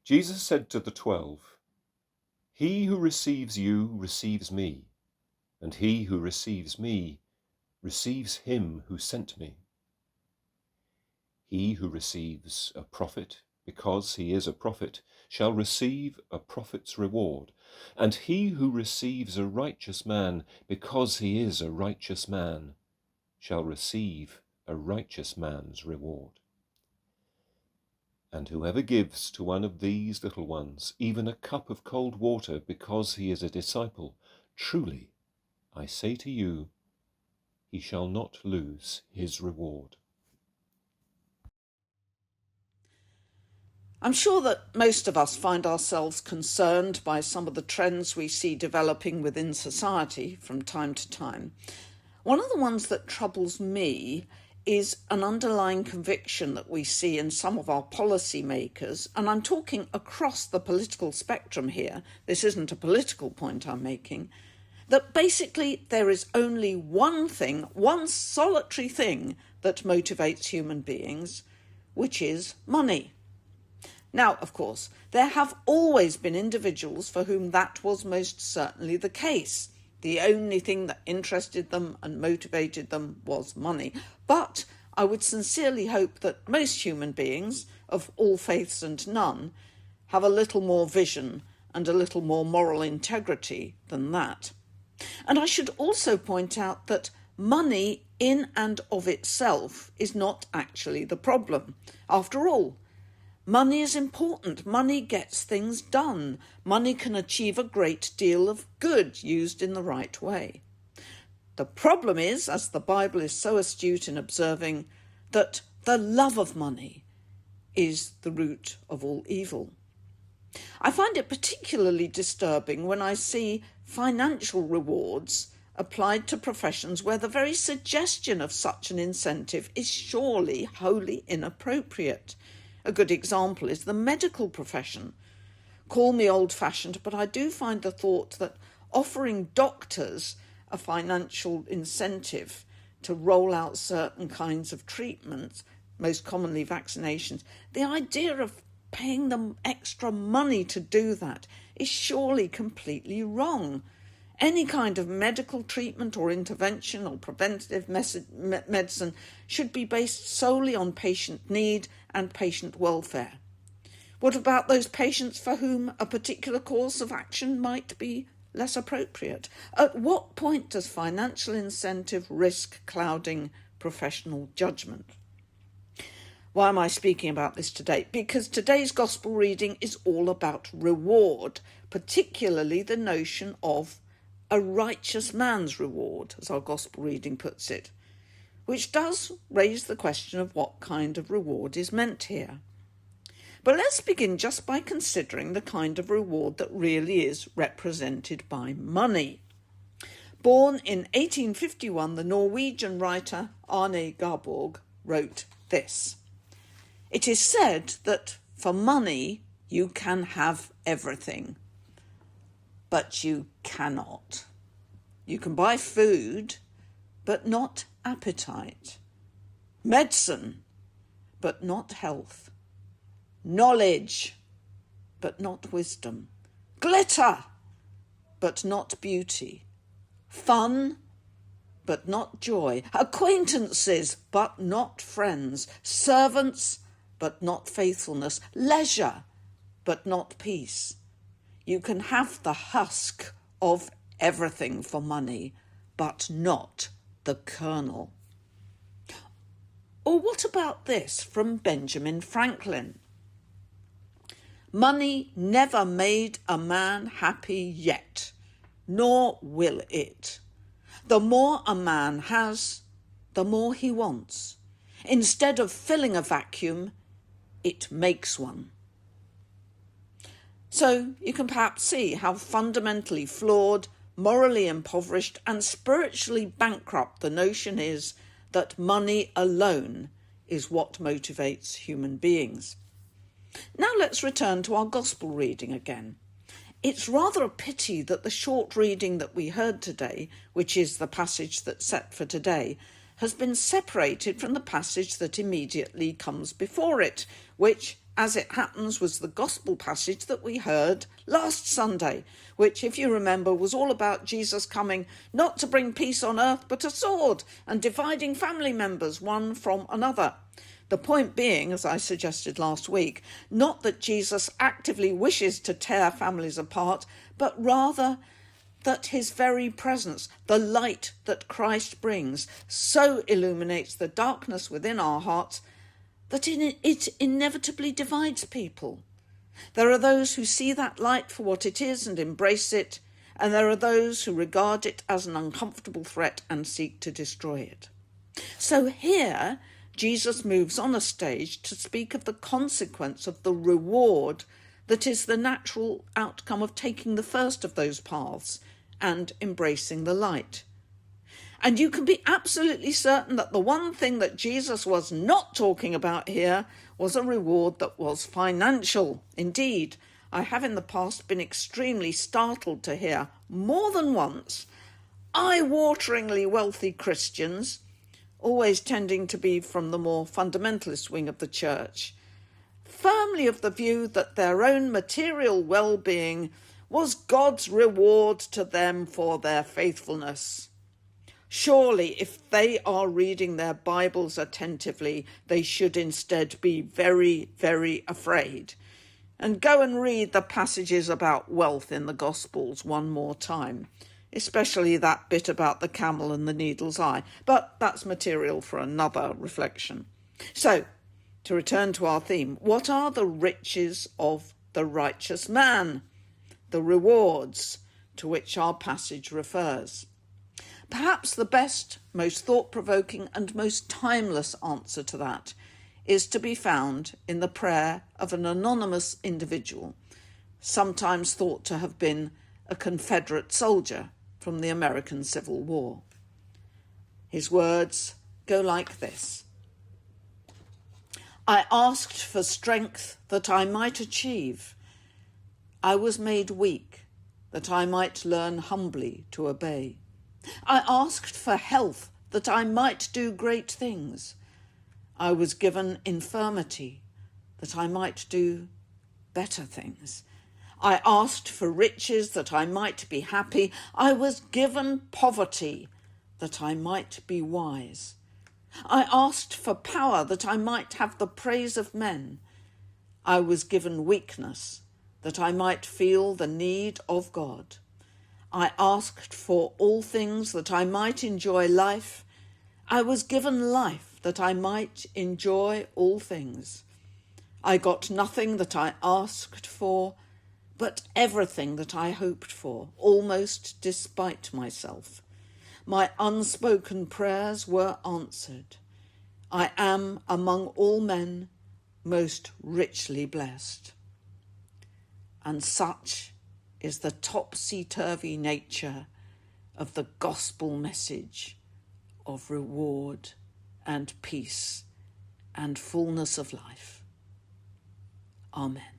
Jesus said to the 12, "He who receives you receives me, and he who receives me receives him who sent me. He who receives a prophet because he is a prophet shall receive a prophet's reward, and he who receives a righteous man because he is a righteous man shall receive a righteous man's reward. And whoever gives to one of these little ones even a cup of cold water because he is a disciple, truly, I say to you, he shall not lose his reward." I'm sure that most of us find ourselves concerned by some of the trends we see developing within society from time to time. One of the ones that troubles me is an underlying conviction that we see in some of our policymakers, and I'm talking across the political spectrum here, this isn't a political point I'm making, that basically there is only one thing, one solitary thing that motivates human beings, which is money. Now, of course, there have always been individuals for whom that was most certainly the case. The only thing that interested them and motivated them was money. But I would sincerely hope that most human beings, of all faiths and none, have a little more vision and a little more moral integrity than that. And I should also point out that money in and of itself is not actually the problem. After all, money is important. Money gets things done. Money can achieve a great deal of good used in the right way. The problem is, as the Bible is so astute in observing, that the love of money is the root of all evil. I find it particularly disturbing when I see financial rewards applied to professions where the very suggestion of such an incentive is surely wholly inappropriate. A good example is the medical profession. Call me old-fashioned, but I do find the thought that offering doctors a financial incentive to roll out certain kinds of treatments, most commonly vaccinations, the idea of paying them extra money to do that is surely completely wrong. Any kind of medical treatment or intervention or preventative medicine should be based solely on patient need and patient welfare. What about those patients for whom a particular course of action might be less appropriate? At what point does financial incentive risk clouding professional judgment? Why am I speaking about this today? Because today's gospel reading is all about reward, particularly the notion of a righteous man's reward, as our gospel reading puts it, which does raise the question of what kind of reward is meant here. But let's begin just by considering the kind of reward that really is represented by money. Born in 1851, the Norwegian writer Arne Garborg wrote this: "It is said that for money you can have everything. But you cannot. You can buy food, but not appetite. Medicine, but not health. Knowledge, but not wisdom. Glitter, but not beauty. Fun, but not joy. Acquaintances, but not friends. Servants, but not faithfulness. Leisure, but not peace. You can have the husk of everything for money, but not the kernel." Or what about this from Benjamin Franklin? "Money never made a man happy yet, nor will it. The more a man has, the more he wants. Instead of filling a vacuum, it makes one." So you can perhaps see how fundamentally flawed, morally impoverished and spiritually bankrupt the notion is that money alone is what motivates human beings. Now let's return to our gospel reading again. It's rather a pity that the short reading that we heard today, which is the passage that's set for today, has been separated from the passage that immediately comes before it, which, as it happens, was the gospel passage that we heard last Sunday, which, if you remember, was all about Jesus coming not to bring peace on earth, but a sword, and dividing family members one from another. The point being, as I suggested last week, not that Jesus actively wishes to tear families apart, but rather that his very presence, the light that Christ brings, so illuminates the darkness within our hearts that it inevitably divides people. There are those who see that light for what it is and embrace it, and there are those who regard it as an uncomfortable threat and seek to destroy it. So here, Jesus moves on a stage to speak of the consequence of the reward that is the natural outcome of taking the first of those paths and embracing the light. And you can be absolutely certain that the one thing that Jesus was not talking about here was a reward that was financial. Indeed, I have in the past been extremely startled to hear more than once eye-wateringly wealthy Christians, always tending to be from the more fundamentalist wing of the church, firmly of the view that their own material well-being was God's reward to them for their faithfulness. Surely, if they are reading their Bibles attentively, they should instead be very, very afraid. And go and read the passages about wealth in the Gospels one more time, especially that bit about the camel and the needle's eye. But that's material for another reflection. So, to return to our theme, what are the riches of the righteous man? The rewards to which our passage refers. Perhaps the best, most thought-provoking and most timeless answer to that is to be found in the prayer of an anonymous individual, sometimes thought to have been a Confederate soldier from the American Civil War. His words go like this: I asked for strength that I might achieve. I was made weak, that I might learn humbly to obey. I asked for health, that I might do great things. I was given infirmity, that I might do better things. I asked for riches, that I might be happy. I was given poverty, that I might be wise. I asked for power, that I might have the praise of men. I was given weakness, that I might feel the need of God. I asked for all things that I might enjoy life. I was given life that I might enjoy all things. I got nothing that I asked for, but everything that I hoped for, almost despite myself. My unspoken prayers were answered. I am among all men most richly blessed. And such is the topsy-turvy nature of the gospel message of reward and peace and fullness of life. Amen.